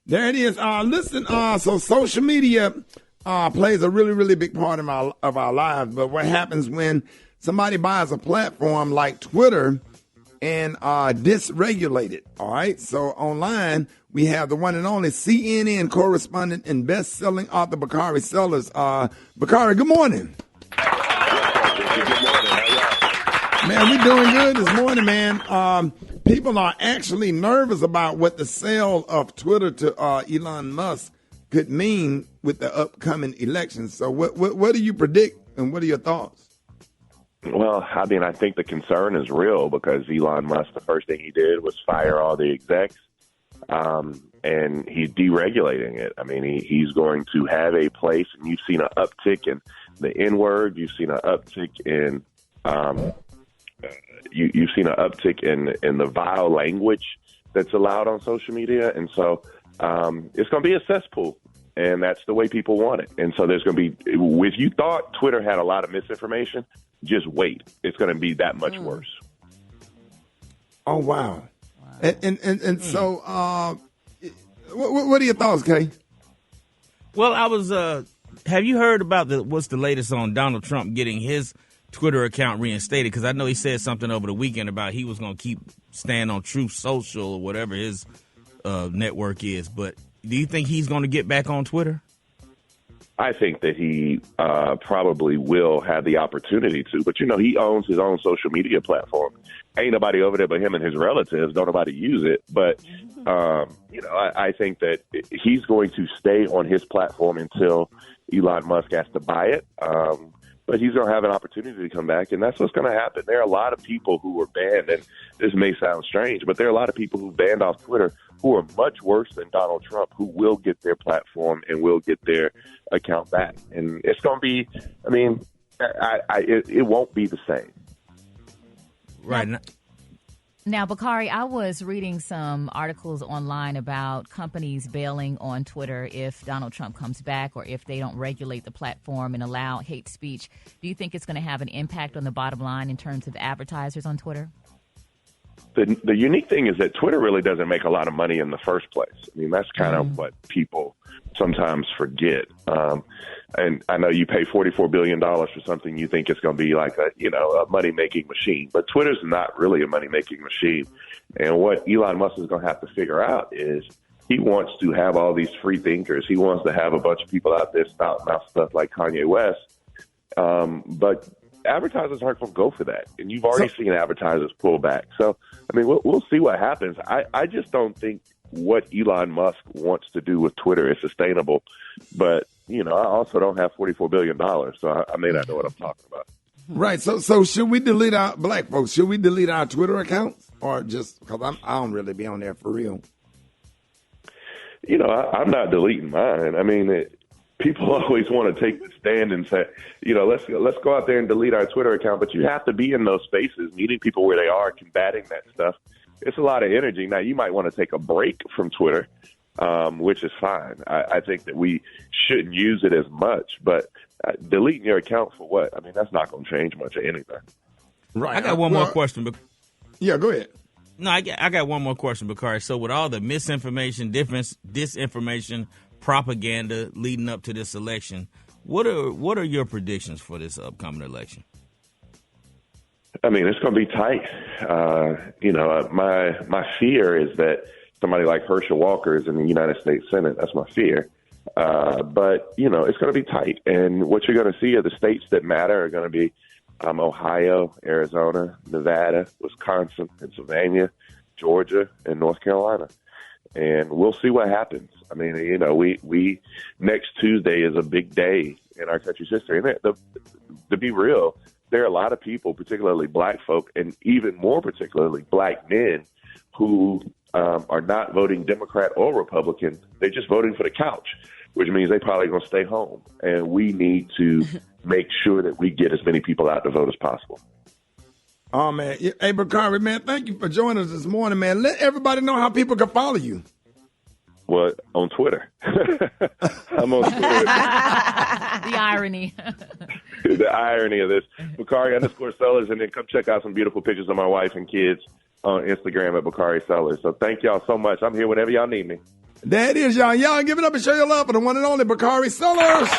There it is. Listen, so social media plays a really, really big part of our lives. But what happens when somebody buys a platform like Twitter and dysregulate it? All right. So online, we have the one and only CNN correspondent and best-selling author Bakari Sellers. Bakari, good morning. Good morning. How y'all? Man, we doing good this morning, man. People are actually nervous about what the sale of Twitter to Elon Musk could mean with the upcoming elections. So what do you predict, and what are your thoughts? Well, I mean, I think the concern is real because Elon Musk, the first thing he did was fire all the execs, and he's deregulating it. I mean, he's going to have a place, and you've seen an uptick in the N-word. You've seen an uptick in you've seen an uptick in the vile language that's allowed on social media, and so it's going to be a cesspool, and that's the way people want it. And so there's going to be, if you thought Twitter had a lot of misinformation, just wait. It's going to be that much worse. Oh, wow. And so what are your thoughts, Kay? Well, I was have you heard about what's the latest on Donald Trump getting his Twitter account reinstated? Because I know he said something over the weekend about he was going to stand on Truth Social or whatever his network is. But do you think he's going to get back on Twitter? I think that he probably will have the opportunity to. But, he owns his own social media platform. Ain't nobody over there but him and his relatives. Don't nobody use it. But, I think that he's going to stay on his platform until Elon Musk has to buy it. But he's going to have an opportunity to come back, and that's what's going to happen. There are a lot of people who were banned, and this may sound strange, but there are a lot of people who banned off Twitter who are much worse than Donald Trump, who will get their platform and will get their account back. And it's going to be, it won't be the same. Right. Now, Bakari, I was reading some articles online about companies bailing on Twitter if Donald Trump comes back or if they don't regulate the platform and allow hate speech. Do you think it's going to have an impact on the bottom line in terms of advertisers on Twitter? The unique thing is that Twitter really doesn't make a lot of money in the first place. I mean, that's kind of what people sometimes forget. And I know you pay $44 billion for something you think it's going to be like a money-making machine. But Twitter's not really a money-making machine. And what Elon Musk is going to have to figure out is he wants to have all these free thinkers. He wants to have a bunch of people out there spouting out stuff like Kanye West. But advertisers aren't going to go for that. And you've already seen advertisers pull back. So, we'll see what happens. I just don't think what Elon Musk wants to do with Twitter is sustainable. But, I also don't have $44 billion, so I may not know what I'm talking about. Right. So should we delete black folks? Should we delete our Twitter accounts? Or just because I don't really be on there for real? I'm not deleting mine. People always want to take the stand and say, let's go out there and delete our Twitter account. But you have to be in those spaces, meeting people where they are, combating that stuff. It's a lot of energy. Now, you might want to take a break from Twitter, which is fine. I think that we shouldn't use it as much. But deleting your account for what? That's not going to change much of anything. Right. I got one more question. Yeah, go ahead. No, I got one more question, Bakari. So with all the misinformation, disinformation, propaganda leading up to this election, what are your predictions for this upcoming election? It's going to be tight. My fear is that somebody like Herschel Walker is in the United States Senate. That's my fear. But it's going to be tight. And what you're going to see are the states that matter are going to be Ohio, Arizona, Nevada, Wisconsin, Pennsylvania, Georgia, and North Carolina. And we'll see what happens. We next Tuesday is a big day in our country's history. And to be real, there are a lot of people, particularly black folk, and even more particularly black men, who are not voting Democrat or Republican. They're just voting for the couch, which means they probably going to stay home. And we need to make sure that we get as many people out to vote as possible. Oh, man. Hey, Bakari, man, thank you for joining us this morning, man. Let everybody know how people can follow you. Well, on Twitter. I'm on Twitter. The irony. The irony of this. Bakari_Sellers, and then come check out some beautiful pictures of my wife and kids on Instagram at Bakari Sellers. So thank y'all so much. I'm here whenever y'all need me. There it is, y'all. Y'all give it up and show your love for the one and only Bakari Sellers.